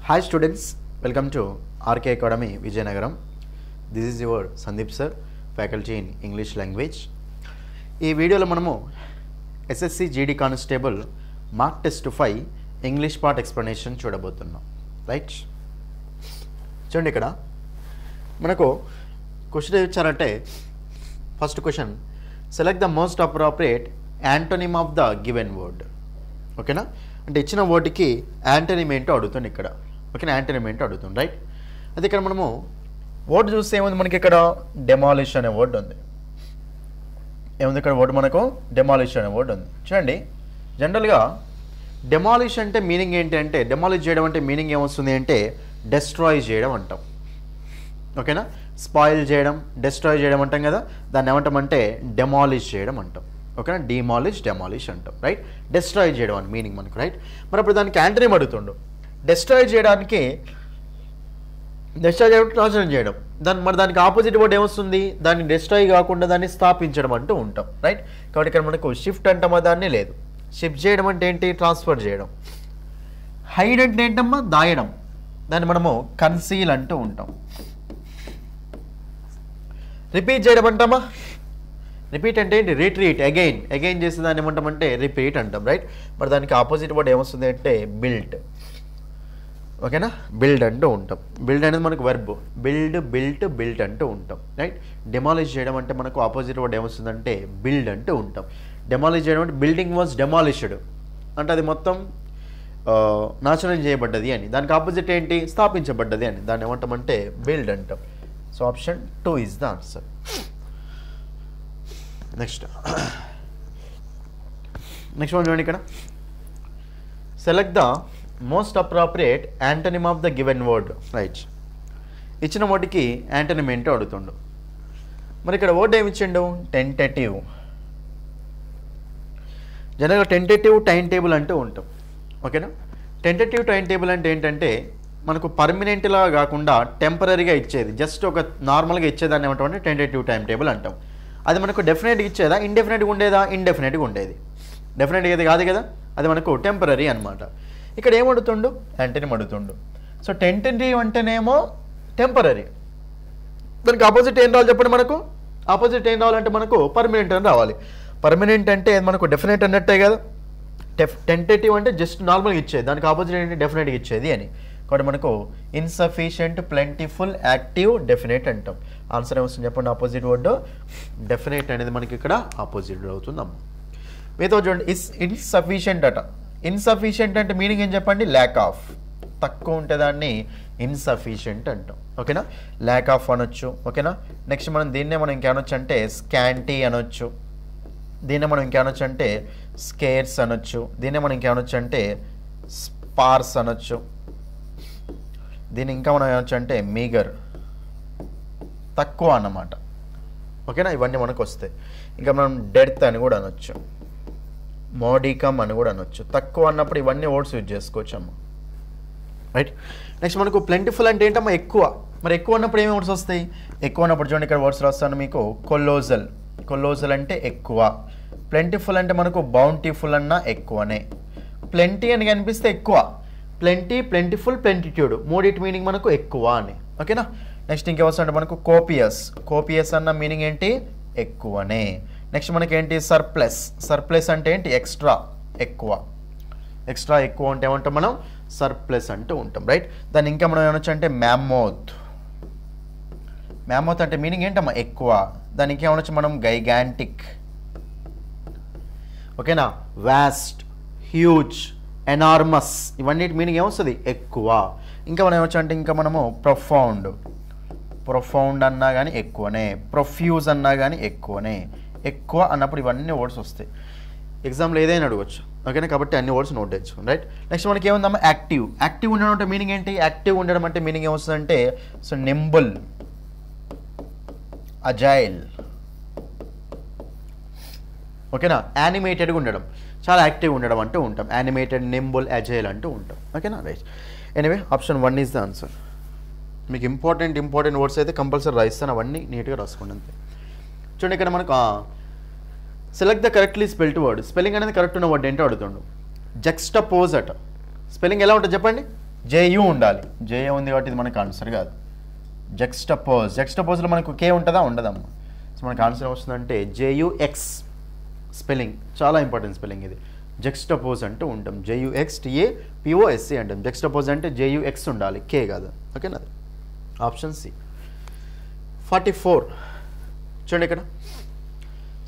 Hi students, welcome to RK Academy Vijayanagaram. This is your Sandeep sir, faculty in English language. ఈ వీడియోలో మనము SSC GD constable mark test 5 English part explanation చూడబోతున్నాం. Right, చూడండి ఇక్కడ మనకు question ఇచ్చారంటే first question select the most appropriate antonym of the given word. ఓకేనా, అంటే ఇచ్చిన వర్డ్కి యాంటోనిమ్ ఏంటో అడుగుతుంది ఇక్కడ. ఓకేనా, యాంటోనిమ్ ఏంటో అడుగుతుంది. రైట్, అయితే ఇక్కడ మనము వర్డ్ చూస్తే ఏముంది, మనకి ఇక్కడ డెమాలిష్ అనే వర్డ్ ఉంది. ఏముంది ఇక్కడ వర్డ్, మనకు డెమాలిష్ అనే వర్డ్ ఉంది. చూడండి, జనరల్గా డెమాలిష్ అంటే మీనింగ్ ఏంటి అంటే, డెమాలిష్ చేయడం అంటే మీనింగ్ ఏమొస్తుంది అంటే డెస్ట్రాయ్ చేయడం అంటాం. ఓకేనా, స్పాయిల్ చేయడం, డెస్ట్రాయ్ చేయడం అంటాం కదా, దాన్ని ఏమంటామంటే డెమాలిష్ చేయడం అంటాం. ఓకేనా, డెమాలిష్ అంటాం. రైట్, డెస్ట్రాయ్ చేయడం అని మీనింగ్ మనకు. రైట్, మరి అప్పుడు దానికి యాంటోనిమ్ అడుగుతుండు. డెస్ట్రాయ్ చేయడానికి నాశనం చేయడం, మరి దానికి ఆపోజిట్ వర్డ్ ఏమొస్తుంది, దాన్ని డెస్ట్రాయ్ కాకుండా దాన్ని స్థాపించడం అంటూ ఉంటాం. రైట్, కాబట్టి ఇక్కడ మనకు షిఫ్ట్ అంటామా, దాన్ని లేదు. షిఫ్ట్ చేయడం అంటే ఏంటి, ట్రాన్స్ఫర్ చేయడం. హైడ్ అంటే ఏంటమ్మా, దాయడం, దాన్ని మనము కన్సీల్ అంటూ ఉంటాం. రిపీట్ చేయడం అంటామా, రిపీట్ అంటే ఏంటి, రిట్రీట్, అగైన్ చేసే దాన్ని ఏమంటామంటే రిపీట్ అంటాం. రైట్, మరి దానికి ఆపోజిట్ వర్డ్ ఏమొస్తుంది అంటే బిల్డ్. ఓకేనా, బిల్డ్ అంటూ ఉంటాం. బిల్డ్ అనేది మనకు వెర్బ్, బిల్ట్ అంటూ ఉంటాం. రైట్, డెమాలిష్ చేయడం అంటే మనకు ఆపోజిట్ వర్డ్ ఏమొస్తుందంటే బిల్డ్ అంటూ ఉంటాం. డెమాలిష్ చేయడం అంటే బిల్డింగ్ వాజ్ డెమాలిష్డ్ అంటే అది మొత్తం నాశనం చేయబడ్డది అని. దానికి ఆపోజిట్ ఏంటి, స్థాపించబడ్డది అని. దాన్ని ఏమంటామంటే బిల్డ్ అంటాం. So option 2 is the answer. Next one చూడండి, ఇక్కడ select the most appropriate antonym of the given word. Right, ఇచ్చిన వర్డ్కి యాంటోనిమ్ ఏంటో అడుగుతుండు. మరి ఇక్కడ వర్డ్ ఏమి ఇచ్చిండు, టెంటేటివ్. జనరల్గా టెంటేటివ్ టైం టేబుల్ అంటూ ఉంటాం. ఓకేనా, టెంటేటివ్ టైం టేబుల్ అంటే ఏంటంటే మనకు పర్మనెంట్లా కాకుండా టెంపరీగా ఇచ్చేది, జస్ట్ ఒక నార్మల్గా ఇచ్చేదాన్ని ఏమంటామంటే టెంటేటివ్ టైం టేబుల్ అంటాం. అది మనకు డెఫినెట్గా ఇచ్చేదా, ఇండెఫినెట్గా ఉండేదా, ఇండెఫినెట్గా ఉండేది. డెఫినెట్గా అయితే కాదు కదా, అది మనకు టెంపరీ అనమాట. ఇక్కడ ఏం అడుగుతుండు, యాంటోనిమ్ అడుగుతుండు. సో టెంటేటివ్ అంటేనేమో టెంపరీ, దానికి ఆపోజిట్ ఏం రావాలి చెప్పండి, మనకు ఆపోజిట్ ఏం రావాలంటే మనకు పర్మనెంట్ అని రావాలి. పర్మనెంట్ అంటే మనకు డెఫినెట్ అన్నట్టే కదా. టెంటేటివ్ అంటే జస్ట్ నార్మల్గా ఇచ్చేది, దానికి ఆపోజిట్ ఏంటి, డెఫినెట్గా ఇచ్చేది అని. కాబట్టి మనకు ఇన్సఫిషియంట్, ప్లెంటిఫుల్, యాక్టివ్, డెఫినెట్ అంటాం. ఆన్సర్ ఏమొస్తుంది చెప్పండి, ఆపోజిట్ వర్డ్ డెఫినెట్ అనేది మనకి ఇక్కడ ఆపోజిట్ అవుతుందమ్మ. మీతో చూడండి, ఇన్సఫిషియంట్ అట. ఇన్సఫిషియంట్ అంటే మీనింగ్ ఏం చెప్పండి, ల్యాక్ ఆఫ్, తక్కువ ఉంటే దాన్ని ఇన్సఫిషియంట్ అంటాం. ఓకేనా, ల్యాక్ ఆఫ్ అనొచ్చు. ఓకేనా, నెక్స్ట్ మనం దీన్నే మనం ఇంకేనొచ్చు అంటే స్కాంటీ అనొచ్చు. దీన్నే మనం ఇంకేనొచ్చు అంటే స్కేర్స్ అనొచ్చు. దీన్నే మనం ఇంకేనొచ్చు అంటే స్పార్స్ అనొచ్చు. దీన్ని ఇంకా మనం ఏమొచ్చు అంటే మీగర్, తక్కువ అన్నమాట. ఓకేనా, ఇవన్నీ మనకు వస్తాయి. ఇంకా మనం డెడ్త్ అని కూడా అనొచ్చు, మోడికమ్ అని కూడా అనొచ్చు. తక్కువ అన్నప్పుడు ఇవన్నీ వర్డ్స్ యూజ్ చేసుకోవచ్చు అమ్మ. రైట్, నెక్స్ట్ మనకు ప్లెంటిఫుల్ అంటే ఏంటమ్మా, ఎక్కువ. మరి ఎక్కువ అన్నప్పుడు ఏమి వర్డ్స్ వస్తాయి, ఎక్కువ అన్నప్పుడు చూడండి ఇక్కడ వర్డ్స్ రాస్తాను మీకు. కొల్లోజల్ అంటే ఎక్కువ. ప్లెంటిఫుల్ అంటే మనకు బౌంటిఫుల్ అన్న ఎక్కువనే. ప్లెంటీ అని కనిపిస్తే ఎక్కువ, ప్లెంటీ, ప్లెంటిఫుల్, ప్లెంటిట్యూడ్, మూడింటి మీనింగ్ మనకు ఎక్కువ అని. ఓకేనా, నెక్స్ట్ ఇంకేవస్తుంటే మనకు కోపియస్ అన్న మీనింగ్ ఏంటి, ఎక్కువనే. నెక్స్ట్ మనకి ఏంటి, సర్ప్లస్ అంటే ఏంటి, ఎక్స్ట్రా, ఎక్కువ అంటే ఏమంటాం మనం, సర్ప్లస్ అంటూ ఉంటాం. రైట్, దాన్ని ఇంకా మనం ఏమనొచ్చు అంటే మ్యామోత్ అంటే మీనింగ్ ఏంటమ్మా, ఎక్కువ. దాన్ని ఇంకేమనొచ్చు మనం గైగాంటిక్. ఓకేనా, వాస్ట్, హ్యూజ్, ఎనార్మస్, ఇవన్నిటి మీనింగ్ ఏమొస్తుంది, ఎక్కువ. ఇంకా మనం ఏమొచ్చు అంటే ఇంకా మనము ప్రొఫౌండ్ అన్నా కానీ ఎక్కువనే, ప్రొఫ్యూజ్ అన్నా కానీ ఎక్కువనే. ఎక్కువ అన్నప్పుడు ఇవన్నీ వర్డ్స్ వస్తాయి. ఎగ్జామ్లో ఏదైనా అడగవచ్చు. ఓకేనా, కాబట్టి అన్ని వర్డ్స్ నోట్ తెచ్చుకోండి. రైట్, నెక్స్ట్ మనకి ఏముందమ్మా, యాక్టివ్ ఉండడం అంటే మీనింగ్ ఏంటి, యాక్టివ్ ఉండడం అంటే మీనింగ్ ఏమొస్తుందంటే సో నింబుల్, అజైల్. ఓకేనా, యానిమేటెడ్గా ఉండడం, చాలా యాక్టివ్ ఉండడం అంటూ ఉంటాం. యానిమేటెడ్, నింబుల్, అజైల్ అంటూ ఉంటాం. ఓకేనా, right. Anyway option 1 is the answer. మీకు ఇంపార్టెంట్ వర్డ్స్ అయితే కంపల్సరీ రాయిస్తాను, అవన్నీ నీట్గా రాసుకోండి అంతే. చూడండి, ఇక్కడ మనకు select the correctly spelled word. Spelling అనేది కరెక్ట్ ఉన్న వర్డ్ ఏంటో అడుగుతుండు. జక్స్టపోజ్ అట. స్పెల్లింగ్ ఎలా ఉంటుంది చెప్పండి, జేయు ఉండాలి, జేయు ఉంది కాబట్టి ఇది మనకు ఆన్సర్ కాదు. జెక్స్టపోజ్లో మనకు కే ఉంటుందా, ఉండదమ్మా. సో మనకు ఆన్సర్ వస్తుందంటే జేయుఎక్స్. స్పెల్లింగ్ చాలా ఇంపార్టెంట్ స్పెల్లింగ్ ఇది. జెక్స్టపోజ్ అంటూ ఉంటాం, JUXTAPOSE అంటాం. జెక్స్టపోజ్ అంటే JUX ఉండాలి, కే కాదు. ఓకేనా, ఆప్షన్ సి. 44 చూడండి ఇక్కడ,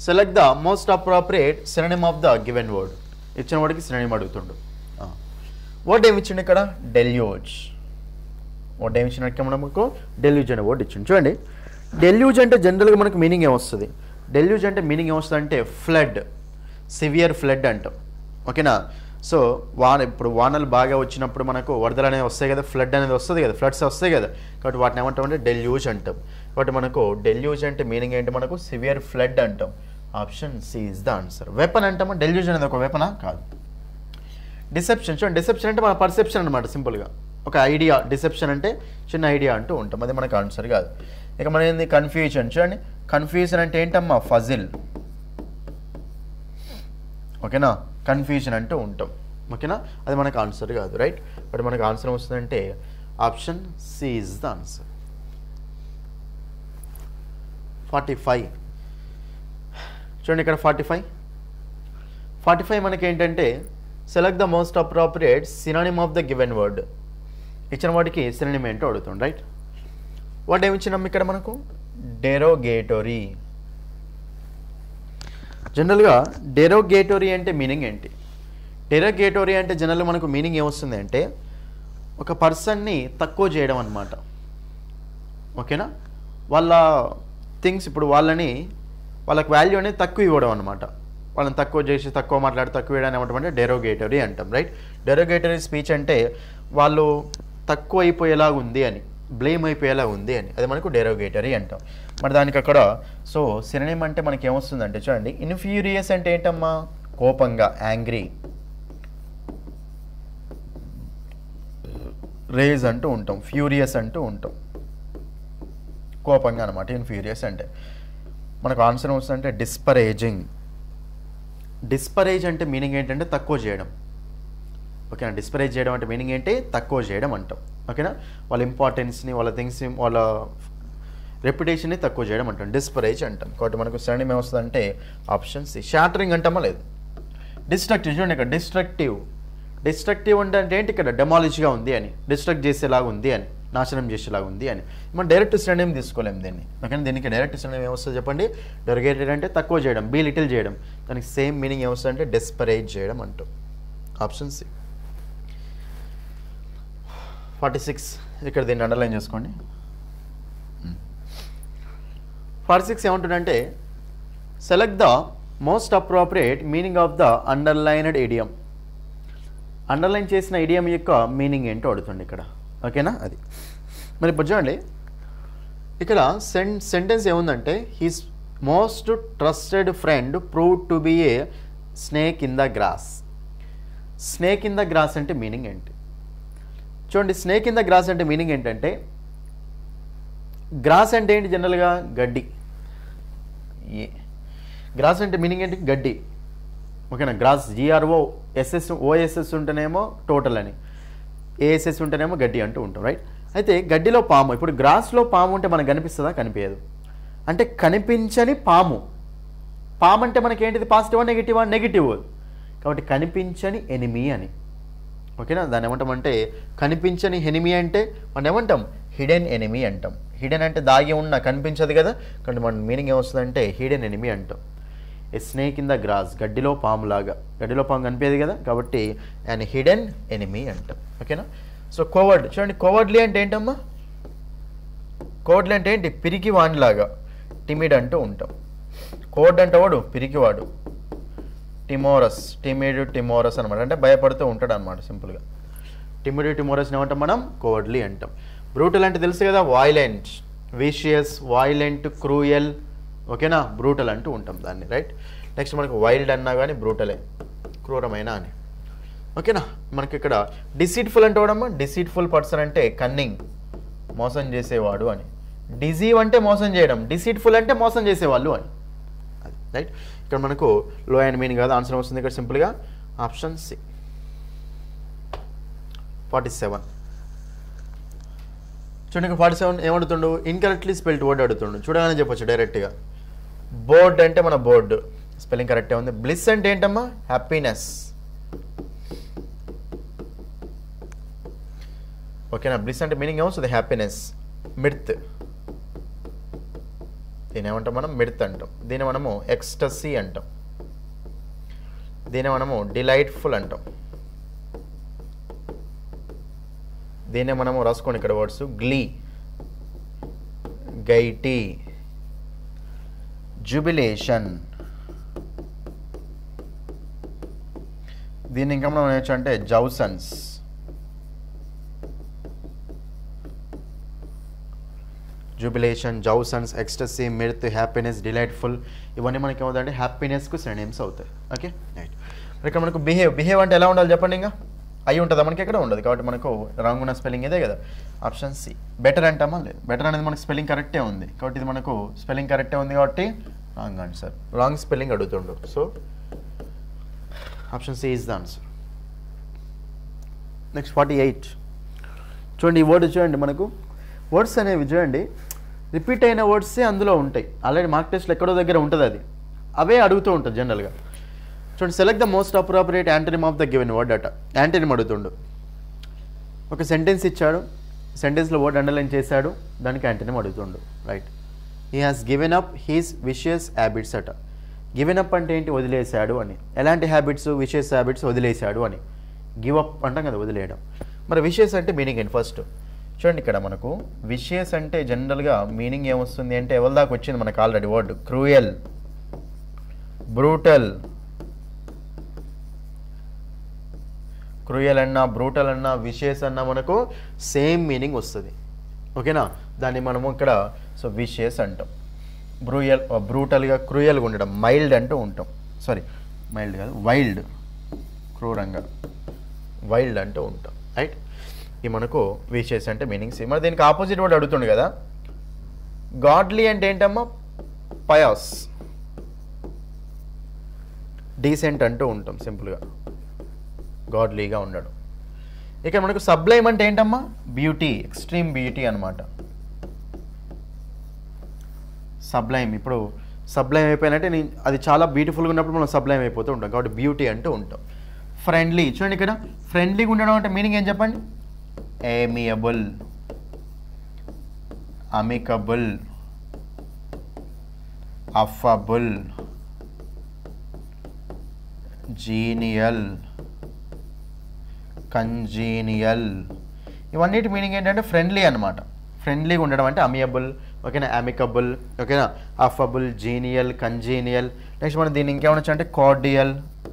select the most appropriate synonym of the given word. ఇచ్చిన వాడికి సినోనిమ్ అడుగుతుండు. వర్డ్ ఏమి ఇచ్చిండు ఇక్కడ, డెల్యూజ్. వర్డ్ ఏమి ఇచ్చిన మనకు డెల్యూజ్ అనే వర్డ్ ఇచ్చిండు. చూడండి, డెల్యూజ్ అంటే జనరల్గా మనకు మీనింగ్ ఏమొస్తుంది, డెల్యూజ్ అంటే మీనింగ్ ఏమొస్తుంది అంటే ఫ్లడ్, సివియర్ ఫ్లడ్ అంటాం. ఓకేనా, సో ఇప్పుడు వానలు బాగా వచ్చినప్పుడు మనకు వరదలు అనేవి వస్తాయి కదా, ఫ్లడ్ అనేది వస్తుంది కదా, ఫ్లడ్స్ వస్తాయి కదా, కాబట్టి వాటిని ఏమంటాం అంటే డెల్యూజ్ అంటాం. కాబట్టి మనకు డెల్యూజ్ అంటే మీనింగ్ ఏంటి, మనకు సివియర్ ఫ్లడ్ అంటాం. Option C is the answer. Weapon అంటామా, డెల్యూజ్ అనేది ఒక వెపనా కాదు. డిసెప్షన్, చూడండి డిసెప్షన్ అంటే మన పర్సెప్షన్ అనమాట, సింపుల్గా ఒక ఐడియా. డిసెప్షన్ అంటే చిన్న ఐడియా అంటూ ఉంటాం, అది మనకు ఆన్సర్ కాదు. ఇక మన ఏంది కన్ఫ్యూజన్. చూడండి, కన్ఫ్యూజన్ అంటే ఏంటమ్మా, ఫజిల్. ఓకేనా, కన్ఫ్యూజన్ అంటూ ఉంటాం. ఓకేనా, అది మనకు ఆన్సర్ కాదు, రైట్. బట్ మనకు ఆన్సర్ వస్తుందంటే option C is the answer. 45 చూడండి ఇక్కడ, 45 మనకి ఏంటంటే select the most appropriate synonym of the given word. ఇచ్చిన వాటికి సినోనిమ్ ఏంటో అడుగుతుంది, రైట్. వర్డ్ ఏమి ఇచ్చినాం ఇక్కడ మనకు, డెరోగేటరీ. జనరల్గా డెరోగేటరీ అంటే మీనింగ్ ఏంటి, డెరోగేటరీ అంటే జనరల్గా మనకు మీనింగ్ ఏమొస్తుంది అంటే ఒక పర్సన్ని తక్కువ చేయడం అనమాట. ఓకేనా, వాళ్ళ థింగ్స్, ఇప్పుడు వాళ్ళకి వాల్యూ అనేది తక్కువ ఇవ్వడం అనమాట. వాళ్ళని తక్కువ చేసి, తక్కువ మాట్లాడి, తక్కువ వేయడం ఏమంటామంటే డెరోగేటరీ అంటాం, రైట్. డెరోగేటరీ స్పీచ్ అంటే వాళ్ళు తక్కువ అయిపోయేలాగా ఉంది అని, బ్లేమ్ అయిపోయేలా ఉంది అని, అది మనకు డెరోగేటరీ అంటాం. మరి దానికి అక్కడ సో సినోనిమ్ అంటే మనకి ఏమొస్తుందంటే చూడండి, ఇన్ఫ్యూరియస్ అంటే ఏంటమ్మా, కోపంగా, యాంగ్రీ. రేజ్ అంటూ ఉంటాం, ఫ్యూరియస్ అంటూ ఉంటాం, కోపంగా అనమాట ఇన్ఫ్యూరియస్ అంటే. మనకు ఆన్సర్ వస్తుందంటే డిస్పరేజింగ్. డిస్పరేజ్ అంటే మీనింగ్ ఏంటంటే తక్కువ చేయడం. ఓకేనా, డిస్పరేజ్ చేయడం అంటే మీనింగ్ ఏంటి, తక్కువ చేయడం అంటాం. ఓకేనా, వాళ్ళ ఇంపార్టెన్స్ని, వాళ్ళ థింగ్స్ని, వాళ్ళ రెప్యుటేషన్ని తక్కువ చేయడం అంటాం, డిస్పరేజ్ అంటాం. కాబట్టి మనకు సినోనిమ్ ఏమొస్తుందంటే ఆప్షన్ సి. షాటరింగ్ అంటామా లేదు. డిస్ట్రక్టివ్, చూడండి ఇక్కడ డిస్ట్రక్టివ్. డిస్ట్రక్టివ్ అంటే ఏంటి, ఇక్కడ డెమాలిష్గా ఉంది అని, డిస్ట్రక్ట్ చేసేలాగా ఉంది అని, నాశనం చేసేలాగా ఉంది అని. మనం డైరెక్ట్ సినోనిమ్ తీసుకోలేము దీన్ని. ఓకేనా, దీనికి డైరెక్ట్ సినోనిమ్ ఏమొస్తుంది చెప్పండి, డెరోగేటరీ అంటే తక్కువ చేయడం, బీ లిటిల్ చేయడం. దానికి సేమ్ మీనింగ్ ఏమొస్తుంది అంటే డిస్పరేజ్ చేయడం అంటాం. Option C. 46 ఇక్కడ దీన్ని అండర్లైన్ చేసుకోండి. 46 ఏమంటుందంటే select the most appropriate meaning of the underlined idiom. Underline చేసిన ఇడియం యొక్క మీనింగ్ ఏంటో అడుగుతుంది ఇక్కడ. ఓకేనా, అది మరి ఇప్పుడు చూడండి ఇక్కడ సెంటెన్స్ ఏముందంటే his most trusted friend proved to be a snake in the grass. Snake in the grass అంటే మీనింగ్ ఏంటి చూడండి. స్నేక్ ఇన్ ద గ్రాస్ అంటే మీనింగ్ ఏంటంటే, గ్రాస్ అంటే ఏంటి జనరల్గా గడ్డి. గ్రాస్ అంటే మీనింగ్ ఏంటి, గడ్డి. ఓకేనా, గ్రాస్ GROSS ఉంటేనేమో టోటల్ అని, ASS ఉంటేనేమో గడ్డి అంటూ ఉంటాం, రైట్. అయితే గడ్డిలో పాము, ఇప్పుడు గ్రాస్లో పాము ఉంటే మనకు కనిపిస్తుందా, కనిపించదు. అంటే కనిపించని పాము. పాము అంటే మనకి ఏంటిది, పాజిటివా నెగిటివా, నెగిటివ్. కాబట్టి కనిపించని ఎనిమీ అని. ఓకేనా, దాన్ని ఏమంటామంటే కనిపించని ఎనిమీ అంటే మనం ఏమంటాం, హిడెన్ ఎనిమీ అంటాం. హిడెన్ అంటే దాగి ఉన్న, కనిపించదు కదా, కాబట్టి మన మీనింగ్ ఏమొస్తుందంటే హిడెన్ ఎనిమీ అంటాం. A snake in the grass, గడ్డిలో పాములాగా, గడ్డిలో పాము కనిపించదు కదా, కాబట్టి అండ్ హిడెన్ ఎనిమీ అంటాం. ఓకేనా, సో కోవర్డ్ చూడండి, కోవర్డ్లీ అంటే ఏంటమ్మా, కోవర్డ్లీ అంటే ఏంటి, పిరికి వాడిలాగా, టిమిడ్ అంటూ ఉంటాం. కోవర్డ్ అంటే వాడు పిరికివాడు, టిమోరస్ అనమాట, అంటే భయపడుతూ ఉంటాడు అనమాట సింపుల్గా. టిమోరస్ని ఏమంటాం మనం, కోవర్డ్లీ అంటాం. బ్రూటల్ అంటే తెలుసు కదా, వాయిలెంట్, విషియస్, వాయిలెంట్, క్రూయల్. ఓకేనా, బ్రూటల్ అంటూ ఉంటాం దాన్ని, రైట్. నెక్స్ట్ మనకు వైల్డ్ అన్నా కానీ బ్రూటలే, క్రూరమైన అని. ఓకేనా, మనకి ఇక్కడ డిసీట్ఫుల్ అంటే వాడమ్మా, డిసీట్ఫుల్ పర్సన్ అంటే కన్నింగ్, మోసం చేసేవాడు అని. డిజీవ్ అంటే మోసం చేయడం, డిసీట్ఫుల్ అంటే మోసం చేసేవాళ్ళు అని, అది రైట్. ఇక్కడ మనకు లో అండ్ మీనింగ్ కాదు, ఆన్సర్ వస్తుంది ఇక్కడ సింపుల్గా ఆప్షన్ సి. 47 చూడండి 47 ఏమడుతుండు ఇన్కరెక్ట్లీ స్పెల్డ్ వర్డ్ అడుగుతుండు చూడగానే చెప్పొచ్చు డైరెక్ట్గా బోర్డ్ అంటే మన బోర్డు స్పెల్లింగ్ కరెక్టే ఉంది బ్లిస్ అంటే ఏంటమ్మా హ్యాపీనెస్ ఓకేనా బ్లిస్ అంటే మీనింగ్ ఏమొస్తుంది హ్యాపీనెస్ మిర్త్ దీని ఏమంటాం మనం మిర్త్ అంటాం దీన్ని మనము ఎక్స్టసీ అంటాం దీన్ని మనము డిలైట్ఫుల్ అంటాం దీన్నే మనము రాసుకోండి ఇక్కడ వర్డ్స్ గ్లీ గైటీ జుబిలేషన్ దీన్ని ఇంకా మనం ఏమొచ్చు అంటే జౌసన్స్ జుబిలేషన్ జౌసన్స్ ఎక్స్టసీ మిర్త్ హ్యాపీనెస్ డిలైట్ఫుల్ ఇవన్నీ మనకి ఏమవుతాయంటే హ్యాపీనెస్కు సినోనిమ్స్ అవుతాయి ఓకే రైట్ ఇక్కడ మనకు బిహేవ్ అంటే ఎలా ఉండాలి చెప్పండి ఇంకా అయి ఉంటుందా మనకి ఎక్కడ ఉండదు కాబట్టి మనకు రాంగ్ ఉన్న స్పెల్లింగ్ ఇదే కదా ఆప్షన్ సి బెటర్ అంటామా లేదు బెటర్ అనేది మనకు స్పెల్లింగ్ కరెక్టే ఉంది కాబట్టి ఇది మనకు స్పెల్లింగ్ కరెక్టే ఉంది కాబట్టి రాంగ్ ఆన్సర్ రాంగ్ స్పెల్లింగ్ అడుగుతుండు so option c is the answer next 48 చూడండి ఈ వర్డ్ చూడండి మనకు వర్డ్స్ అనేవి చూడండి రిపీట్ అయిన వర్డ్సే అందులో ఉంటాయి ఆల్రెడీ మార్క్ టెస్ట్లో ఎక్కడో దగ్గర ఉంటుంది అది అవే అడుగుతూ ఉంటుంది జనరల్గా చూడండి select the most appropriate antonym of the given word అట యాంటనిమ్ అడుగుతుండు ఒక సెంటెన్స్ ఇచ్చాడు సెంటెన్స్లో వర్డ్ అండర్లైన్ చేశాడు దానికి యాంటనిమ్ అడుగుతుండు right he has given up he's vicious habits అట గివెన్ అప్ అంటే ఏంటి వదిలేశాడు అని ఎలాంటి హ్యాబిట్స్ విషియస్ హ్యాబిట్స్ వదిలేశాడు అని గివ్ అప్ అంటాం కదా వదిలేయడం మరి విషియస్ అంటే మీనింగ్ ఏంటి ఫస్ట్ చూడండి ఇక్కడ మనకు విషియస్ అంటే జనరల్గా మీనింగ్ ఏమొస్తుంది అంటే ఎవరి దాకా వచ్చింది మనకు already word cruel brutal cruel అన్నా బ్రూటల్ అన్నా విషియస్ అన్నా మనకు సేమ్ మీనింగ్ వస్తుంది ఓకేనా దాన్ని మనము ఇక్కడ సో విషియస్ అంటాం బ్రూటల్గా క్రూయల్గా ఉండడం మైల్డ్ అంటూ ఉంటాం సారీ మైల్డ్ కాదు వైల్డ్ క్రూరంగా వైల్డ్ అంటూ ఉంటాం రైట్ ఈ మనకు విషియస్ అంటే మీనింగ్స్ మరి దీనికి ఆపోజిట్ వర్డ్ అడుగుతుండు కదా గాడ్లీ అంటే ఏంటమ్మా పయాస్ డీసెంట్ అంటూ ఉంటాం సింపుల్గా గాడ్లీగా ఉండడం ఇక మనకు సబ్లైమ్ అంటే ఏంటమ్మా బ్యూటీ ఎక్స్ట్రీమ్ బ్యూటీ అనమాట సబ్లైమ్ ఇప్పుడు సబ్లైమ్ అయిపోయినట్టే అది చాలా బ్యూటిఫుల్గా ఉన్నప్పుడు మనం సబ్లైమ్ అయిపోతూ ఉంటాం కాబట్టి బ్యూటీ అంటూ ఉంటాం ఫ్రెండ్లీ చూడండి ఇక్కడ ఫ్రెండ్లీగా ఉండడం అంటే మీనింగ్ ఏం చెప్పండి ఏమియబుల్ అమికబుల్ అఫబుల్ జీనియల్ కంజీనియల్ ఇవన్నిటి మీనింగ్ ఏంటంటే ఫ్రెండ్లీ అనమాట ఫ్రెండ్లీగా ఉండడం అంటే అమియబుల్ ఓకేనా అమికబుల్ ఓకేనా అఫబుల్ జీనియల్ కంజీనియల్ నెక్స్ట్ మనం దీన్ని ఇంకేమనొచ్చు అంటే కార్డియల్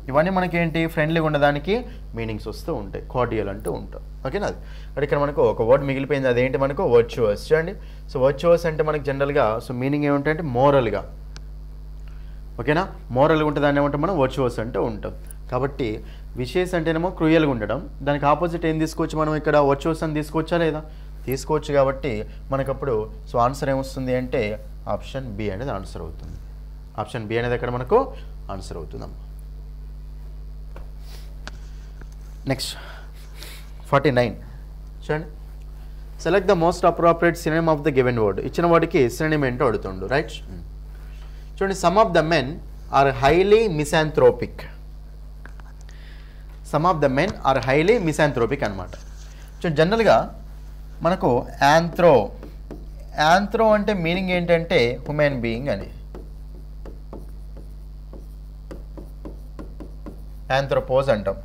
ఇవన్నీ మనకి ఏంటి ఫ్రెండ్లీగా ఉండడానికి మీనింగ్స్ వస్తూ ఉంటాయి కార్డియల్ అంటూ ఉంటాం ఓకేనా అది మరి ఇక్కడ మనకు ఒక వర్డ్ మిగిలిపోయింది అదేంటి మనకు వర్చువస్ చూడండి సో వర్చువస్ అంటే మనకి జనరల్గా సో మీనింగ్ ఏమిటంటే మోరల్గా ఓకేనా మోరల్గా ఉంటుంది దాన్ని ఏమంటాం మనం వర్చువస్ అంటూ ఉంటాం కాబట్టి విషయస్ అంటేనేమో క్రూయల్గా ఉండడం దానికి ఆపోజిట్ ఏం తీసుకోవచ్చు మనం ఇక్కడ వర్చువస్ అని తీసుకోవచ్చా లేదా తీసుకోవచ్చు కాబట్టి మనకప్పుడు సో ఆన్సర్ ఏమొస్తుంది అంటే ఆప్షన్ బి అనేది ఆన్సర్ అవుతుంది ఆప్షన్ బి అనేది అక్కడ మనకు ఆన్సర్ అవుతుందమ్మా నెక్స్ట్ 49 చూడండి select the most appropriate synonym of the given word ఇచ్చిన వర్డ్కి సినోనిమ్ ఏంటో అడుగుతుండు రైట్ చూడండి some of the men are highly misanthropic some of the men are highly misanthropic అనమాట చూడండి జనరల్గా మనకు యాంథ్రో అంటే మీనింగ్ ఏంటంటే హ్యూమన్ బీయింగ్ అని యాంథ్రోపోజ్ అంటాం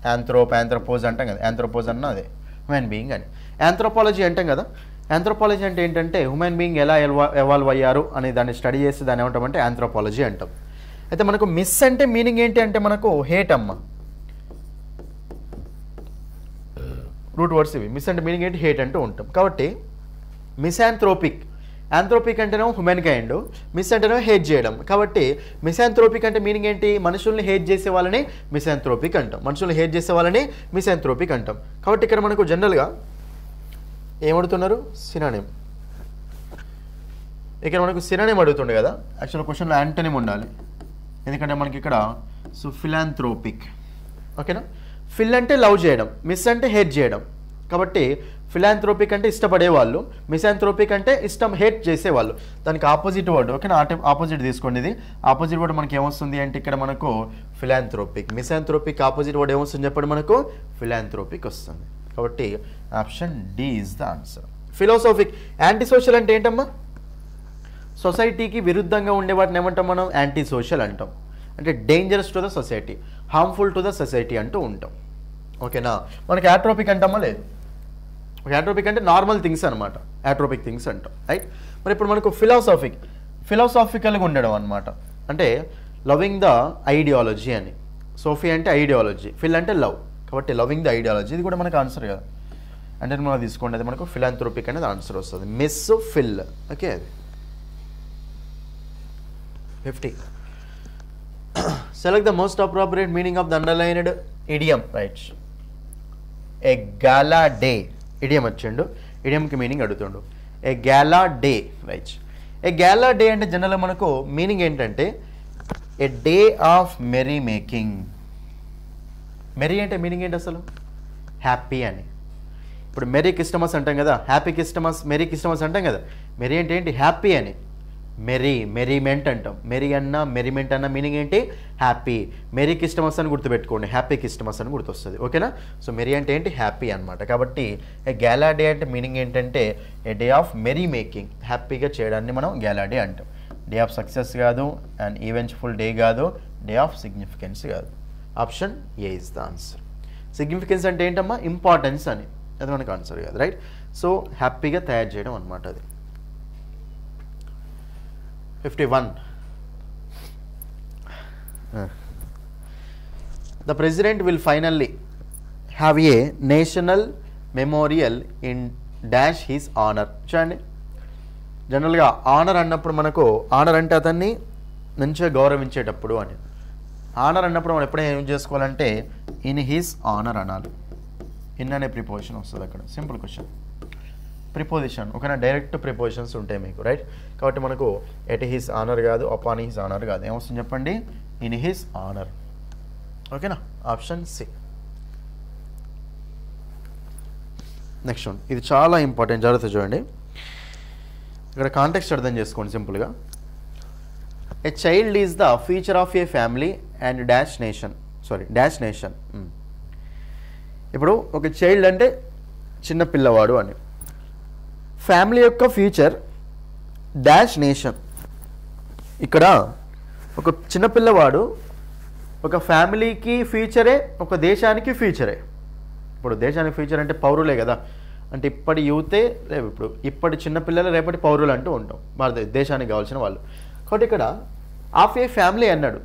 యాంథ్రోపోజ్ అంటాం కదా యాంథ్రోపోజ్ అన్న అదే హ్యూమన్ బీయింగ్ అని యాంథ్రోపాలజీ అంటాం కదా యాంథ్రోపాలజీ అంటే ఏంటంటే హ్యూమన్ బీయింగ్ ఎలా ఎవాల్వ్ అయ్యారు అని దాన్ని స్టడీ చేసి దాన్ని ఏమంటామంటే యాంథ్రోపాలజీ అంటాం అయితే మనకు మిస్ అంటే మీనింగ్ ఏంటి అంటే మనకు హేట్ అమ్మ రూట్ వర్డ్స్ ఇవి మిస్ అంటే మీనింగ్ ఏంటి హేట్ అంటూ ఉంటాం కాబట్టి మిసాంథ్రోపిక్ యాంథ్రోపిక్ అంటేనేమో హ్యూమన్ కైండ్ మిస్ అంటేనేమో హేట్ చేయడం కాబట్టి మిసాంథ్రోపిక్ అంటే మీనింగ్ ఏంటి మనుషుల్ని హేట్ చేసే వాళ్ళని మిసాంథ్రోపిక్ అంటాం మనుషుల్ని హేట్ చేసే వాళ్ళని మిసాంథ్రోపిక్ అంటాం కాబట్టి ఇక్కడ మనకు జనరల్గా ఏమడుతున్నారు సినోనిమ్ ఇక్కడ మనకు సినోనిమ్ అడుగుతుండే కదా యాక్చువల్ క్వశ్చన్లో యాంటోనిమ్ ఉండాలి ఎందుకంటే మనకి ఇక్కడ సో ఫిలాంథ్రోపిక్ ఓకేనా ఫిల్ అంటే లవ్ చేయడం మిస్ అంటే హేట్ చేయడం కాబట్టి ఫిలాంథ్రోపిక్ అంటే ఇష్టపడేవాళ్ళు, మిసాంథ్రోపిక్ అంటే హేట్ చేసేవాళ్ళు. దానికి ఆపోజిట్ వర్డ్, ఓకేనా? ఆపోజిట్ తీసుకోండి. ఇది ఆపోజిట్ వర్డ్ మనకి ఏమొస్తుంది అంటే ఇక్కడ మనకు ఫిలాంథ్రోపిక్. మిసాంథ్రోపిక్ ఆపోజిట్ వర్డ్ ఏమొస్తుంది చెప్పండి, మనకు ఫిలాంథ్రోపిక్ వస్తుంది. కాబట్టి option D is the answer. Philosophic. Anti social అంటే ఏంటమ్మా? సొసైటీకి విరుద్ధంగా ఉండే వాటిని ఏమంటాం మనం? యాంటీ సోషల్ అంటాం. అంటే dangerous to the society, harmful to the society అంటూ ఉంటాం. ఓకేనా? మనకి యాట్రోపిక్ అంటామా? లేదు. యాట్రోపిక్ అంటే నార్మల్ థింగ్స్ అనమాట, యాట్రోపిక్ థింగ్స్ అంటాం, రైట్? మరి ఇప్పుడు మనకు ఫిలాసాఫికల్గా ఉండడం అనమాట. అంటే లవింగ్ ద ఐడియాలజీ అని. సోఫీ అంటే ఐడియాలజీ, ఫిల్ అంటే లవ్, కాబట్టి లవింగ్ ద ఐడియాలజీ ఇది కూడా మనకు ఆన్సర్ కదా. అంటే మనం తీసుకోండి, అది మనకు ఫిలాంథ్రోపిక్ అనేది ఆన్సర్ వస్తుంది. Miss fill. ఓకే, అది 50. Select the most appropriate meaning of the underlined idiom. Right. A gala day. Idiom వచ్చిండు. Idiomకి మీనింగ్ అడుగుతుండు. A gala day. Right. A gala day అంటే జనరల్గా మనకు మీనింగ్ ఏంటంటే a day of merry making. Merry అంటే meaning ఏంటి అసలు? హ్యాపీ అని. ఇప్పుడు మెరీ క్రిస్టమస్ అంటాం కదా, హ్యాపీ క్రిస్టమస్, మెరీ క్రిస్టమస్ అంటాం కదా. మెరీ అంటే ఏంటి? హ్యాపీ అని. మెరీమెంట్ అంటాం. మెరీ అన్న మెరీమెంట్ అన్న మీనింగ్ ఏంటి? హ్యాపీ. మెరీ క్రిస్టమస్ అని గుర్తుపెట్టుకోండి, హ్యాపీ క్రిస్టమస్ అని గుర్తొస్తుంది. ఓకేనా? సో మెరీ అంటే ఏంటి? హ్యాపీ అనమాట. కాబట్టి ఏ గ్యాలా డే అంటే మీనింగ్ ఏంటంటే ఏ డే ఆఫ్ మెరీ మేకింగ్, హ్యాపీగా చేయడాన్ని మనం గ్యాలా డే అంటాం. డే ఆఫ్ సక్సెస్ కాదు, అండ్ ఈవెంట్ఫుల్ డే కాదు, డే ఆఫ్ సిగ్నిఫికెన్స్ కాదు. Option A is the answer. Significance అంటే ఏంటమ్మా? ఇంపార్టెన్స్ అని, అది మనకు ఆన్సర్ కాదు, రైట్? సో హ్యాపీగా తయారు చేయడం అనమాట అది. 51. The president will finally have a national memorial in dash his honor. చూడండి, జనరల్గా ఆనర్ అన్నప్పుడు మనకు, ఆనర్ అంటే అతన్ని మంచిగా గౌరవించేటప్పుడు అని. ఆనర్ అన్నప్పుడు మనం ఎప్పుడైనా ఏం చేసుకోవాలంటే ఇన్ హిస్ ఆనర్ అనాలి. ఇన్ అనే ప్రిపోజిషన్ వస్తుంది అక్కడ. Simple question. ప్రిపోజిషన్, ఓకేనా? డైరెక్ట్ ప్రిపోజిషన్స్ ఉంటాయి మీకు, రైట్? కాబట్టి మనకు ఎట్ హిస్ ఆనర్ కాదు, అపాన్ హిస్ ఆనర్ కాదు. ఏమొస్తుంది చెప్పండి? In his honour. ఓకేనా? Option C. నెక్స్ట్ వన్, ఇది చాలా ఇంపార్టెంట్, జాగ్రత్త చూడండి. ఇక్కడ కాంటెక్స్ట్ అర్థం చేసుకోండి సింపుల్గా. A child is the future of A family and dash nation. Dash nation. ఇప్పుడు ఒక చైల్డ్ అంటే చిన్న పిల్లవాడు అని. ఫ్యామిలీ యొక్క ఫ్యూచర్ డాష్ నేషన్. ఇక్కడ ఒక చిన్నపిల్లవాడు ఒక ఫ్యామిలీకి ఫ్యూచరే, ఒక దేశానికి ఫ్యూచరే. ఇప్పుడు దేశానికి ఫ్యూచర్ అంటే పౌరులే కదా, అంటే ఇప్పటి యూతే, ఇప్పటి చిన్నపిల్లలు రేపటి పౌరులు అంటూ ఉంటాం, మన దేశానికి కావాల్సిన వాళ్ళు. కాబట్టి ఇక్కడ ఆఫ్ ఏ ఫ్యామిలీ అన్నాడు.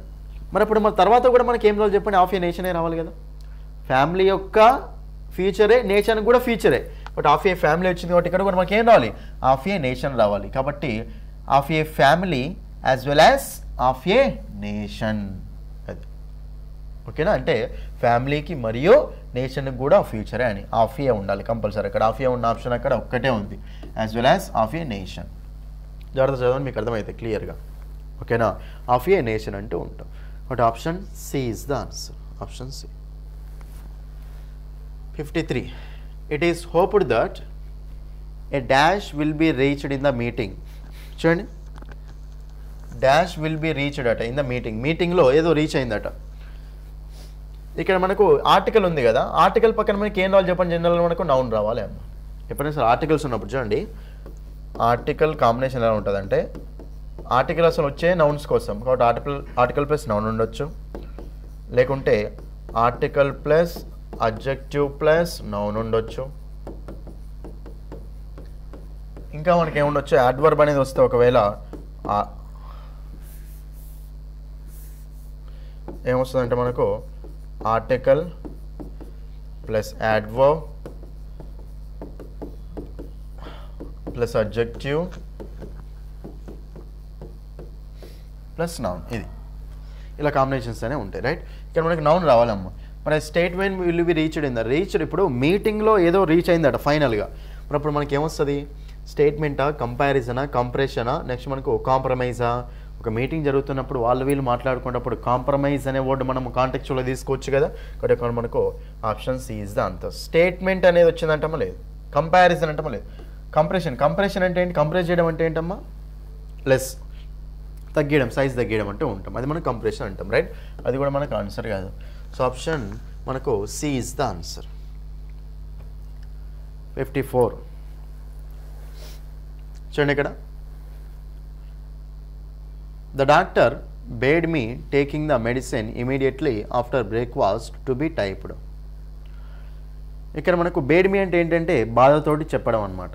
మరి అప్పుడు మన తర్వాత కూడా మనకి ఏం రావాలి చెప్పండి? ఆఫ్ ఏ నేషనే రావాలి కదా. ఫ్యామిలీ యొక్క ఫ్యూచరే, నేషన్ కూడా ఫ్యూచరే. బట్ ఆఫ్ ఏ ఫ్యామిలీ వచ్చింది కాబట్టి ఇక్కడ కూడా మనకి ఏం రావాలి? ఆఫ్ ఏ నేషన్ రావాలి. కాబట్టి of A family as well as of A nation. అది ఓకేనా? అంటే ఫ్యామిలీకి మరియు నేషన్కి కూడా ఫ్యూచరే అని. ఆఫ్ ఏ ఉండాలి కంపల్సరీ. అక్కడ ఆఫ్ ఏ ఉన్న ఆప్షన్ అక్కడ ఒక్కటే ఉంది, as well as of A nation. జాగ్రత్త చదవండి, మీకు అర్థమైతే క్లియర్గా. ఓకేనా? ఆఫ్ ఏ నేషన్ అంటూ ఉంటాం. But option C is the answer. Option c. 53. It is hoped that a dash will be reached in the meeting. చూడండి, డాష్ విల్ బి రీచ్డ్ అట ఇన్ ద మీటింగ్. మీటింగ్లో ఏదో రీచ్ అయిందట. ఇక్కడ మనకు article ఉంది కదా, ఆర్టికల్ పక్కన మనకి ఏం రావాలి చెప్పండి? జనరల్గా మనకు నౌన్ రావాలి అమ్మ. ఎప్పుడైనా సరే ఆర్టికల్స్ ఉన్నప్పుడు చూడండి, ఆర్టికల్ కాంబినేషన్ ఎలా ఉంటుందంటే, ఆర్టికల్ అసలు వచ్చే నౌన్స్ కోసం, కాబట్టి ఆర్టికల్ ప్లస్ నౌన్ ఉండొచ్చు, లేకుంటే article plus adjective plus noun ఉండొచ్చు, ఇంకా మనకి ఏముండొచ్చు? యాడ్వర్బ్ అనేది వస్తే ఒకవేళ ఏమొస్తుందంటే మనకు article plus adverb plus adjective plus noun. ఇది ఇలా కాంబినేషన్స్ అనే ఉంటాయి, రైట్? ఇక్కడ మనకి నౌన్ రావాలమ్మ. మరి statement will be reached in the. Reached ఇప్పుడు మీటింగ్లో ఏదో రీచ్ అయిందట ఫైనల్గా. మరి అప్పుడు మనకి ఏమొస్తుంది? స్టేట్మెంటా, కంపారిజనా, కంప్రెషనా, నెక్స్ట్ మనకు కాంప్రమైజా, ఒక మీటింగ్ జరుగుతున్నప్పుడు వాళ్ళు వీళ్ళు మాట్లాడుకున్నప్పుడు కాంప్రమైజ్ అనే వర్డ్ మనం కాంటెక్చువల్గా తీసుకోవచ్చు కదా. కాబట్టి ఇక్కడ మనకు option C is the answer. Statement అనేది వచ్చిందంటమ్మా లేదు. కంపారిజన్ అంటమ్మా లేదు. కంప్రెషన్ అంటే ఏంటి? కంప్రెస్ చేయడం అంటే ఏంటమ్మా? లెస్ తగ్గడం, సైజ్ తగ్గడం అంటే ఉంటాం, అది మనం కంప్రెషన్ అంటాం, రైట్. అది కూడా మనకు ఆన్సర్ కాదు. సో ఆప్షన్ మనకు సి ఇస్ ద ఆన్సర్. 54 చూడండి ఇక్కడ, the doctor bade me taking the medicine immediately after breakfast to be typed. ఇక్కడ మనకు బేడ్ మీ అంటే ఏంటంటే బాధతోటి చెప్పడం అనమాట.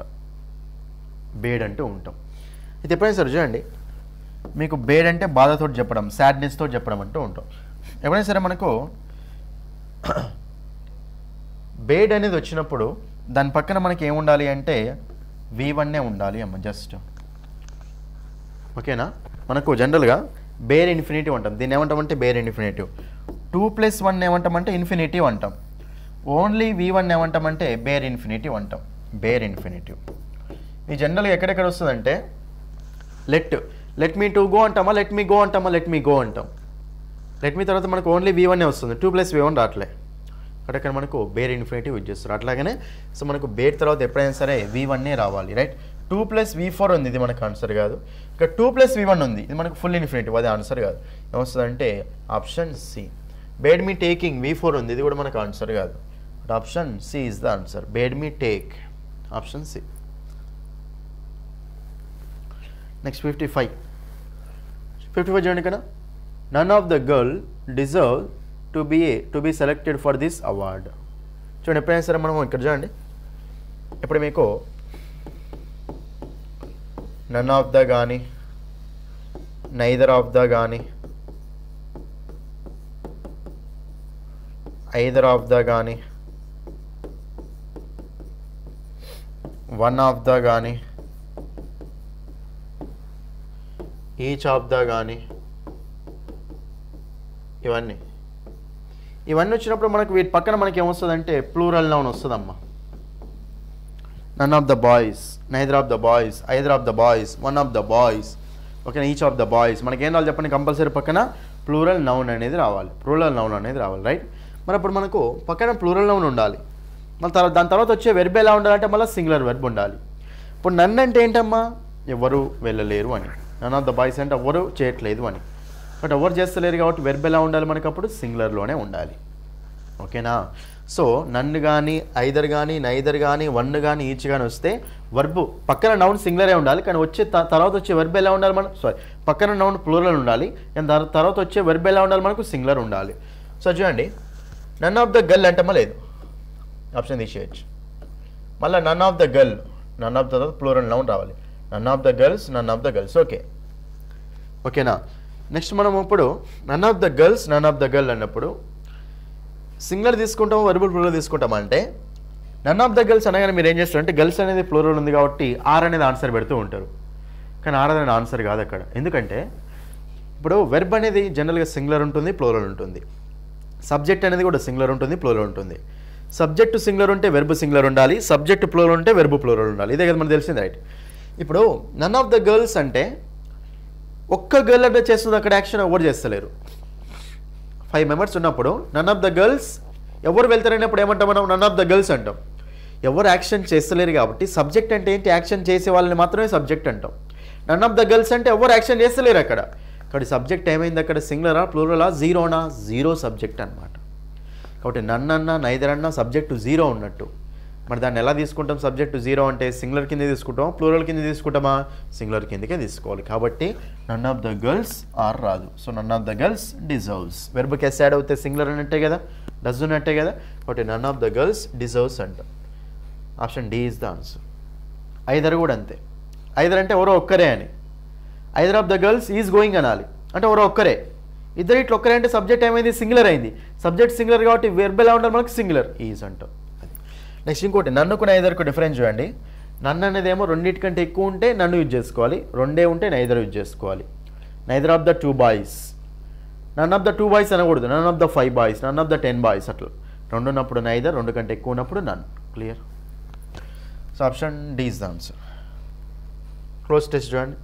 బేడ్ అంటూ ఉంటాం. ఇది ఎప్పుడైనా సరే చూడండి, మీకు బేడ్ అంటే బాధతో చెప్పడం, సాడ్నెస్తో చెప్పడం అంటూ ఉంటాం. ఎప్పుడైనా సరే మనకు బేడ్ అనేది వచ్చినప్పుడు దాని పక్కన మనకి ఏముండాలి అంటే V1 ఉండాలి అమ్మ, జస్ట్ ఓకేనా. మనకు జనరల్గా బేర్ ఇన్ఫినిటివ్ అంటాం. దీన్ని ఏమంటామంటే బేర్ ఇన్ఫినిటివ్. 2+1 ఏమంటామంటే ఇన్ఫినిటివ్ అంటాం. ఓన్లీ V1 ఏమంటామంటే బేర్ ఇన్ఫినిటివ్ అంటాం. బేర్ ఇన్ఫినిటివ్ ఈ జనరల్గా ఎక్కడెక్కడ వస్తుందంటే లెట్ మీ టు గో అంటామా, లెట్ మీ గో అంటామా, లెట్ మీ గో అంటాం. లెట్ మీ తర్వాత మనకు ఓన్లీ V1 వస్తుంది, 2+V1 రావట్లే. అక్కడ మనకు బేర్ ఇన్ఫినిటివ్ యూజ్ చేస్తారు. అట్లాగనే సో మనకు బేర్ తర్వాత ఎప్పుడైనా సరే V1 రావాలి, రైట్. 2+V4 ఉంది, ఇది మనకు ఆన్సర్ కాదు. ఇక్కడ 2+V1 ఉంది, ఇది మనకు ఫుల్ ఇన్ఫినిటివ్, అది ఆన్సర్ కాదు. ఏమొస్తుందంటే option C. Bade me taking V4 ఉంది, ఇది కూడా మనకు ఆన్సర్ కాదు. Option C is the answer. Bade me take, option C. Next 55 చూడండి ఇక్కడ, none of the girl deserve to be selected for this award. చూడండి ఎప్పుడైనా సరే మనం ఇక్కడ చూడండి, ఇప్పుడు మీకు నన్ ఆఫ్ ద కానీ నైదర్ ఆఫ్ ద కానీ ఐదర్ ఆఫ్ ద కానీ వన్ ఆఫ్ ద కానీ ఈచ్ ఆఫ్ ద కానీ ఇవన్నీ వచ్చినప్పుడు మనకు వీటి పక్కన మనకి ఏమొస్తుందంటే ప్లూరల్ నౌన్ వస్తుందమ్మా. None of the boys, neither of the boys, either of the boys, one of the boys, okay, each of the boys. మనకి ఏం రావాలి చెప్పండి, కంపల్సరీ పక్కన ప్లూరల్ నౌన్ అనేది రావాలి, రైట్. మరి అప్పుడు మనకు పక్కన ప్లూరల్ నౌన్ ఉండాలి. మళ్ళీ దాని తర్వాత వచ్చే వెర్బ్ ఎలా ఉండాలంటే మళ్ళీ సింగులర్ వెర్బ్ ఉండాలి. ఇప్పుడు నన్ను అంటే ఏంటమ్మా, ఎవరు వెళ్ళలేరు అని. నన్ ఆఫ్ ద బాయ్స్ అంటే ఎవరు చేయట్లేదు అని. బట్ ఎవరు చేస్తలేరు కాబట్టి వెర్బ్ ఎలా ఉండాలి మనకు, అప్పుడు సింగులర్లోనే ఉండాలి, ఓకేనా. సో నన్ను కానీ ఐదర్ కానీ నైదర్ కానీ వన్ కానీ ఈచ్ కానీ వస్తే వర్బ్ పక్కన నౌన్ సింగులరే ఉండాలి, కానీ తర్వాత వచ్చే వెర్బ్ ఎలా ఉండాలి పక్కన నౌన్ ప్లూరల్ ఉండాలి, తర్వాత వచ్చే వెర్బ్ ఎలా ఉండాలి మనకు, సింగులర్ ఉండాలి. సో చూడండి, నన్ ఆఫ్ ద గర్ల్ అంటమ్మా లేదు, ఆప్షన్ తీసేయచ్చు. మళ్ళీ none of the girl, none of the plural noun రావాలి. నన్ ఆఫ్ ద గర్ల్స్, ఓకేనా. నెక్స్ట్ మనం ఇప్పుడు నన్ ఆఫ్ ద గర్ల్స్ అన్నప్పుడు సింగులర్ తీసుకుంటాము, వర్బల్ ప్లూరల్ తీసుకుంటాం. అంటే నన్ ఆఫ్ ద గర్ల్స్ అనగానే మీరు ఏం చేస్తారంటే గర్ల్స్ అనేది ప్లూరల్ ఉంది కాబట్టి ఆర్ అనేది ఆన్సర్ పెడుతూ ఉంటారు, కానీ ఆర్ అనేది ఆన్సర్ కాదు అక్కడ. ఎందుకంటే ఇప్పుడు వెర్బ్ అనేది జనరల్గా సింగులర్ ఉంటుంది, ప్లూరల్ ఉంటుంది. సబ్జెక్ట్ అనేది కూడా సింగులర్ ఉంటుంది, ప్లూరల్ ఉంటుంది. సబ్జెక్ట్ సింగులర్ ఉంటే వెర్బ్ సింగులర్ ఉండాలి, సబ్జెక్ట్ ప్లూరల్ ఉంటే వెర్బ్ ప్లూరల్ ఉండాలి. ఇదే కదా మనకు తెలిసింది, రైట్. ఇప్పుడు నన్ ఆఫ్ ద గర్ల్స్ అంటే ఒక్క గర్ల్ అంటే చేస్తుంది, అక్కడ యాక్షన్ ఎవరు చేస్తలేరు. 5 మెంబర్స్ ఉన్నప్పుడు నన్ ఆఫ్ ద గర్ల్స్ ఎవరు వెళ్తారనేప్పుడు ఏమంటాం మనం, నన్ ఆఫ్ ద గర్ల్స్ అంటాం. ఎవరు యాక్షన్ చేస్తలేరు కాబట్టి సబ్జెక్ట్ అంటే ఏంటి, యాక్షన్ చేసే వాళ్ళని మాత్రమే సబ్జెక్ట్ అంటాం. నన్ ఆఫ్ ద గర్ల్స్ అంటే ఎవరు యాక్షన్ చేస్తలేరు అక్కడ, కాబట్టి సబ్జెక్ట్ ఏమైంది అక్కడ, సింగులరా ప్లూరలా, జీరోనా, జీరో సబ్జెక్ట్ అనమాట. కాబట్టి నన్ను అన్నా నైదర్ అన్నా సబ్జెక్టు జీరో ఉన్నట్టు. మరి దాన్ని ఎలా తీసుకుంటాం, సబ్జెక్టు జీరో అంటే సింగులర్ కింద తీసుకుంటామా, ప్లూరల్ కింద తీసుకుంటామా, సింగులర్ కిందకే తీసుకోవాలి. కాబట్టి none of the girls are రాదు. So none of the girls deserves, వెర్బ్కి ఎస్ యాడ్ అవుతే సింగులర్ అన్నట్టే కదా, డస్ ఉన్నట్టే కదా. కాబట్టి none of the girls deserves అంటాం. Option D is the answer. Either కూడా అంతే. ఐదర్ అంటే ఎవరో ఒక్కరే అని. Either of the girls is going అనాలి, అంటే ఎవరో ఒక్కరే. ఇద్దరు ఇట్లా ఒక్కరే అంటే సబ్జెక్ట్ ఏమైంది, సింగులర్ అయింది. సబ్జెక్ట్ సింగులర్ కాబట్టి వెర్బ్ ఎలా ఉండాలి మనకు, సింగులర్, ఈజ్ అంటాం. నెక్స్ట్ ఇంకోటి, నన్నుకు నైదర్కు డిఫరెన్స్ చూడండి. నన్ను అనేది ఏమో రెండింటికంటే ఎక్కువ ఉంటే నన్ను యూజ్ చేసుకోవాలి, రెండే ఉంటే నైదర్ యూజ్ చేసుకోవాలి. Neither of the 2 boys, none of the 2 boys అనకూడదు, none of the 5 boys, none of the 10 boys, అట్లా. రెండు ఉన్నప్పుడు నైదర్, రెండు కంటే ఎక్కువ ఉన్నప్పుడు none. Clear. So option D is the answer. Cloze test చూడండి.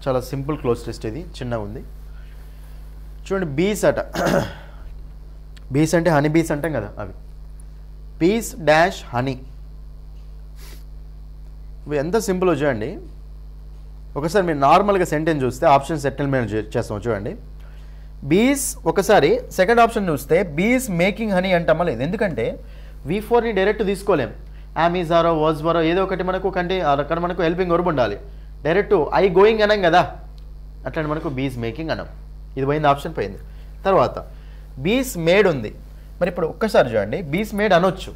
చాలా సింపుల్ క్లోజ్ టెస్ట్ ఇది, చిన్నగా ఉంది. చూడండి బీస్ అట, బీస్ అంటే హనీ బీస్ అంటాం కదా అవి. బీస్ డాష్ హనీ, ఇవి ఎంత సింపుల్ చూడండి. ఒకసారి మీరు నార్మల్గా సెంటెన్స్ చూస్తే ఆప్షన్ సెటిల్మెంట్ చేస్తాం చూడండి. బీస్ ఒకసారి సెకండ్ ఆప్షన్ చూస్తే బీస్ మేకింగ్ హనీ అంటామా లేదు, ఎందుకంటే V4ని డైరెక్ట్ తీసుకోలేం. యామీస్ ఆరో వర్స్ వరో ఏదో ఒకటి మనకు కంటే అక్కడ మనకు హెల్పింగ్ వర్బ్ ఉండాలి. డైరెక్ట్ ఐ గోయింగ్ అనం కదా, అట్లాంటి మనకు బీస్ మేకింగ్ అనం. ఇది పోయింది, ఆప్షన్ పోయింది. తర్వాత బీస్ మేడ్ ఉంది. మరి ఇప్పుడు ఒక్కసారి చూడండి, బీస్ మేడ్ అనొచ్చు.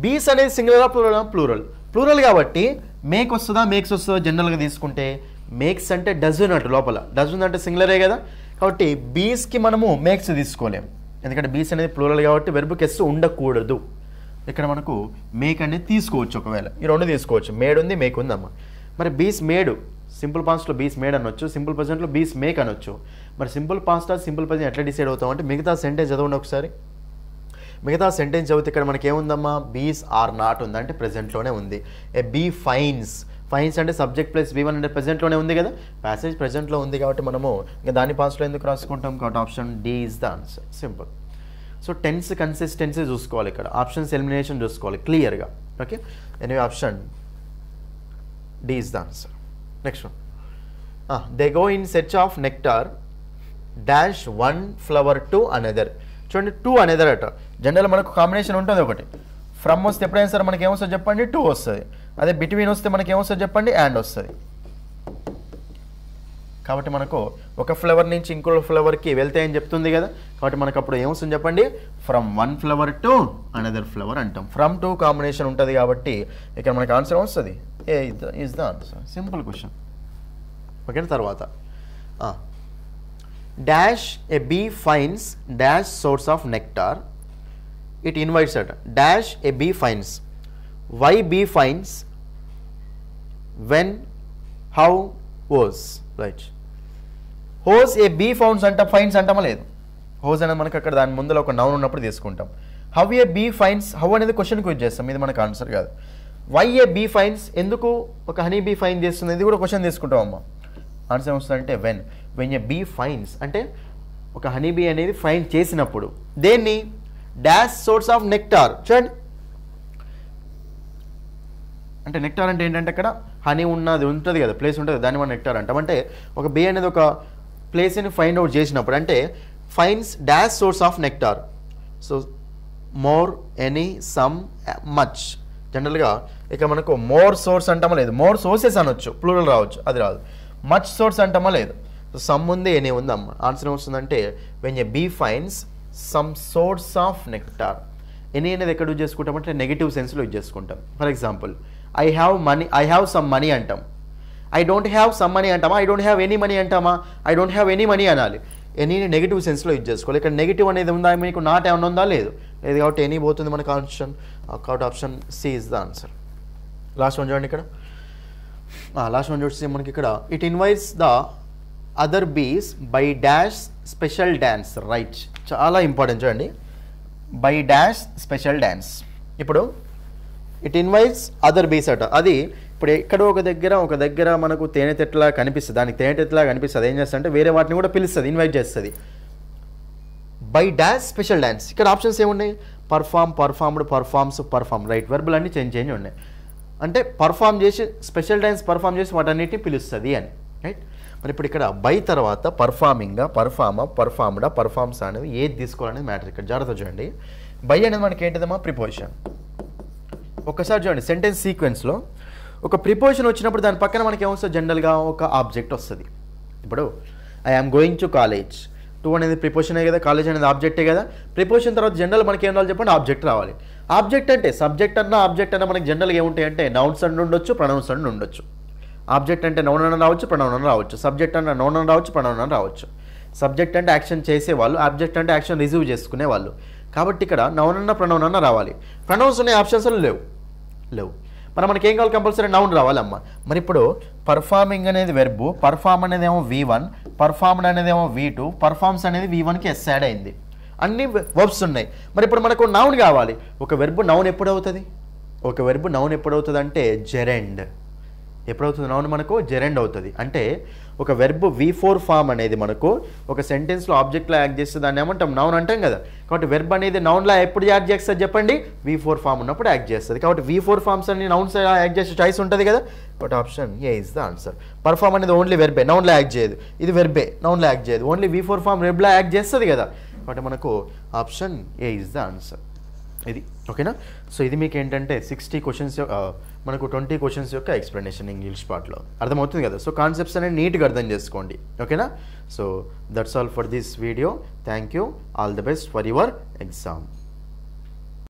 బీస్ అనేది సింగులర్ ప్లూరల్, ప్లూరల్ ప్లూరల్ కాబట్టి మేక్ వస్తుందా మేక్స్ వస్తుందా జనరల్గా తీసుకుంటే మేక్స్ అంటే డజ్ ఉన్నట్టు, లోపల డజ్ ఉందంటే సింగులరే కదా, కాబట్టి బీస్కి మనము మేక్స్ తీసుకోలేము, ఎందుకంటే బీస్ అనేది ప్లూరల్ కాబట్టి వెర్బ్కి ఎస్ ఉండకూడదు. ఇక్కడ మనకు మేక్ అనేది తీసుకోవచ్చు, ఒకవేళ ఈ రెండు తీసుకోవచ్చు. మేడ్ ఉంది, మేక్ ఉంది అమ్మ. మరి బీస్ మేడు సింపుల్ పాస్ట్లో బీస్ మేడ్ అనొచ్చు, సింపుల్ ప్రజెంట్లో బీస్ మేక్ అనొచ్చు. మరి సింపుల్ పాస్ట్ సింపుల్ ప్రజెంట్ ఎట్లా డిసైడ్ అవుతాం అంటే మిగతా సెంటెన్స్ చదవండి ఒకసారి. మిగతా సెంటెన్స్ చదివితే ఇక్కడ మనకి ఏముందమ్మా, బీస్ ఆర్ నాట్ ఉంది అంటే ప్రెజెంట్లోనే ఉంది. ఏ బీ ఫైన్స్, ఫైన్స్ అంటే సబ్జెక్ట్ ప్లస్ V1 అంటే ప్రెజెంట్లోనే ఉంది కదా, ప్యాసేజ్ ప్రెజెంట్లో ఉంది కాబట్టి మనము ఇంకా దాని పాస్ట్లో ఎందుకు రాసుకుంటాం కాబట్టి option D is the answer, simple. So tense consistency చూసుకోవాలి ఇక్కడ, ఆప్షన్స్ ఎలిమినేషన్ చూసుకోవాలి క్లియర్గా. Okay, anyway option D is the answer. Next one, they go in search of nectar dash one flower to another. చూడండి to another అట, general మనకు combination ఉంటుంది ఒకటి. From వస్తే ఎప్పుడైనా సరే మనకి ఏమొస్తుంది చెప్పండి, టూ వస్తుంది. అదే బిట్వీన్ వస్తే మనకి ఏమొస్తుంది చెప్పండి, అండ్ వస్తుంది. కాబట్టి మనకు ఒక ఫ్లవర్ నుంచి ఇంకో ఫ్లవర్కి వెళ్తే అని చెప్తుంది కదా, కాబట్టి మనకు అప్పుడు ఏమొస్తుంది చెప్పండి, from one flower to another flower అంటాం. ఫ్రమ్ టు కాంబినేషన్ ఉంటుంది కాబట్టి ఇక్కడ మనకి ఆన్సర్ వస్తుంది, A is the answer, simple question. Okay, తర్వాత dash a bee finds dash source of nectar it invites at. Dash a bee finds, why bee finds, when, how, whose, right. Whose a bee founds అంట, finds అంటామా లేదు. Hose అనేది మనకి అక్కడ దాని ముందులో ఒక నౌన్ ఉన్నప్పుడు తీసుకుంటాం. How A bee fines, how అనేది క్వశ్చన్కి యూజ్ చేస్తాం, ఇది మనకు ఆన్సర్ కాదు. వై ఏ బీ ఫైన్స్, ఎందుకు ఒక హనీ బీ ఫైన్ చేస్తుంది, ఇది కూడా క్వశ్చన్ తీసుకుంటాం అమ్మ. ఆన్సర్ ఏమొస్తుందంటే when, when a bee finds అంటే ఒక హనీ బీ అనేది ఫైన్ చేసినప్పుడు. దేన్ని, డాష్ సోర్స్ ఆఫ్ నెక్టార్. చూడండి అంటే నెక్టార్ అంటే ఏంటంటే అక్కడ హనీ ఉన్నది ఉంటుంది కదా, ప్లేస్ ఉంటుంది, దాన్ని మనం నెక్టార్ అంటాం. అంటే ఒక బీ అనేది ఒక ప్లేస్ని ఫైండ్ అవుట్ చేసినప్పుడు అంటే fines dash source of nectar. So more, any, some, much. జనరల్గా ఇక మనకు మోర్ సోర్స్ అంటామా లేదు, మోర్ సోర్సెస్ అనొచ్చు, ప్లూరల్ రావచ్చు, అది రాదు. మచ్ సోర్స్ అంటామా లేదు, సమ్ ఉంది, ఎనీ ఉంది అమ్మ. ఆన్సర్ ఏమొస్తుందంటే when a bee finds some source of nectar. Any అనేది ఎక్కడ యూజ్ చేసుకుంటామంటే నెగిటివ్ సెన్స్లో యూజ్ చేసుకుంటాం. For example I have money, I have some money అంటాం. I don't have some money అంటామా, I don't have any money అంటామా, I don't have any money అనాలి. ఎనీని నెగిటివ్ సెన్స్లో యూజ్ చేసుకోవాలి. ఇక్కడ నెగిటివ్ అనేది ఉందా, మీకు నాట్ ఏమన్నా ఉందా, లేదు లేదు కాబట్టి ఎనీ పోతుంది మనకు ఆప్షన్, కాబట్టి option C is the answer. Last one చూడండి ఇక్కడ, లాస్ట్ వన్ చూస్తే మనకి ఇక్కడ it invites the other bees by dash special dance, right, చాలా ఇంపార్టెంట్ చూడండి, బై డాష్ స్పెషల్ డ్యాన్స్. ఇప్పుడు ఇట్ ఇన్వైట్స్ అదర్ బీస్ అట, అది ఇప్పుడు ఎక్కడో ఒక దగ్గర మనకు తేనెతెట్లా కనిపిస్తుంది, దానికి తేనెతెట్లా కనిపిస్తుంది, ఏం చేస్తుంది అంటే వేరే వాటిని కూడా పిలుస్తుంది, ఇన్వైట్ చేస్తుంది. బై డాష్ స్పెషల్ డ్యాన్స్, ఇక్కడ ఆప్షన్స్ ఏమున్నాయి, పర్ఫామ్, పర్ఫామ్డ్, పర్ఫామ్స్, పర్ఫామ్, రైట్. వెర్బులు అన్నీ చేంజ్ ఉన్నాయి, అంటే పర్ఫామ్ చేసి స్పెషల్ డ్యాన్స్ పర్ఫామ్ చేసి వాటన్నిటిని పిలుస్తుంది అని, రైట్. మరి ఇప్పుడు ఇక్కడ బై తర్వాత పర్ఫామింగా, పర్ఫామా, పర్ఫామ్డా, పర్ఫామ్స్ అనేవి ఏది తీసుకోవాలనేది మ్యాటర్. ఇక్కడ జాగ్రత్త చూడండి, బై అనేది మనకి ఏంటిదమ్మా, ప్రిపోజిషన్. ఒక్కసారి చూడండి సెంటెన్స్ సీక్వెన్స్లో ఒక ప్రిపోజిషన్ వచ్చినప్పుడు దాని పక్కన మనకి ఏమొస్తుంది, జనరల్గా ఒక ఆబ్జెక్ట్ వస్తుంది. ఇప్పుడు I am going to college, to అనేది ప్రిపోజిషనే కదా, కాలేజ్ అనేది ఆబ్జెక్టే కదా. ప్రిపోజిషన్ తర్వాత జనరల్ మనకి ఏం రావాలి చెప్పండి, ఆబ్జెక్ట్ రావాలి. ఆబ్జెక్ట్ అంటే సబ్జెక్ట్ అన్న ఆబ్జెక్ట్ అన్న మనకి జనరల్గా ఏముంటాయి అంటే నౌన్స్ అండ్ ఉండొచ్చు, ప్రొనౌన్స్ అండ్ ఉండొచ్చు. ఆబ్జెక్ట్ అంటే నౌన్ అని రావచ్చు, ప్రొనౌన్ అని రావచ్చు. సబ్జెక్ట్ అంటే నౌన్ అని రావచ్చు, ప్రొనౌన్ అని రావచ్చు. సబ్జెక్ట్ అంటే యాక్షన్ చేసేవాళ్ళు, ఆబ్జెక్ట్ అంటే యాక్షన్ రిసీవ్ చేసుకునే వాళ్ళు. కాబట్టి ఇక్కడ నౌన్ అన్న ప్రొనౌన్ అన్న రావాలి. ప్రొనౌన్స్ ఉన్నాయి, ఆప్షన్స్ లేవు. మరి మనకి ఏం కావాలి, కంపల్సరీ నౌన్ రావాలమ్మా. మరి ఇప్పుడు పర్ఫార్మింగ్ అనేది వెర్బు, పర్ఫామ్ అనేది ఏమో V1, పర్ఫార్మ్డ్ అనేది ఏమో V2, పర్ఫార్మ్స్ అనేది V1కి ఎస్ యాడ్ అయింది. అన్ని వర్బ్స్ ఉన్నాయి. మరి ఇప్పుడు మనకు నౌన్ కావాలి. ఒక వెర్బు నౌన్ ఎప్పుడు అవుతుంది అంటే జెరెండ్. ఎప్పుడవుతుంది నౌన్ మనకు జెరెండ్ అవుతుంది. అంటే ఒక వెర్బ్ V4 ఫామ్ అనేది మనకు ఒక సెంటెన్స్లో ఆబ్జెక్ట్లో యాక్ట్ చేస్తే దాన్ని ఏమంటాం నౌన్ అంటాం కదా. కాబట్టి వెర్బ్ అనేది నౌన్లో ఎప్పుడు యాక్ట్ చేస్తుంది చెప్పండి, V4 ఫామ్ ఉన్నప్పుడు యాక్ట్ చేస్తుంది. కాబట్టి V4 ఫామ్స్ అన్ని నౌన్స్ యాక్ట్ చేసే చాయిస్ ఉంటుంది కదా. But option A is the answer. Perform అనేది ఓన్లీ వెర్బే, నౌన్లో యాక్ట్ చేయదు. ఇది వెర్బే, నౌన్లో యాక్ట్ చేయదు. ఓన్లీ V4 ఫామ్ వెర్బ్లో యాక్ట్ చేస్తుంది కదా. కాబట్టి మనకు option A is the answer. ఇది ఓకేనా. సో ఇది మీకు ఏంటంటే 60 క్వశ్చన్స్ మనకు 20 క్వశ్చన్స్ యొక్క ఎక్స్ప్లెనేషన్ ఇంగ్లీష్ పార్ట్లో అర్థమవుతుంది కదా. సో కాన్సెప్ట్స్ అనేది నీట్గా అర్థం చేసుకోండి ఓకేనా. So that's all for this video. Thank you. All the best for your exam.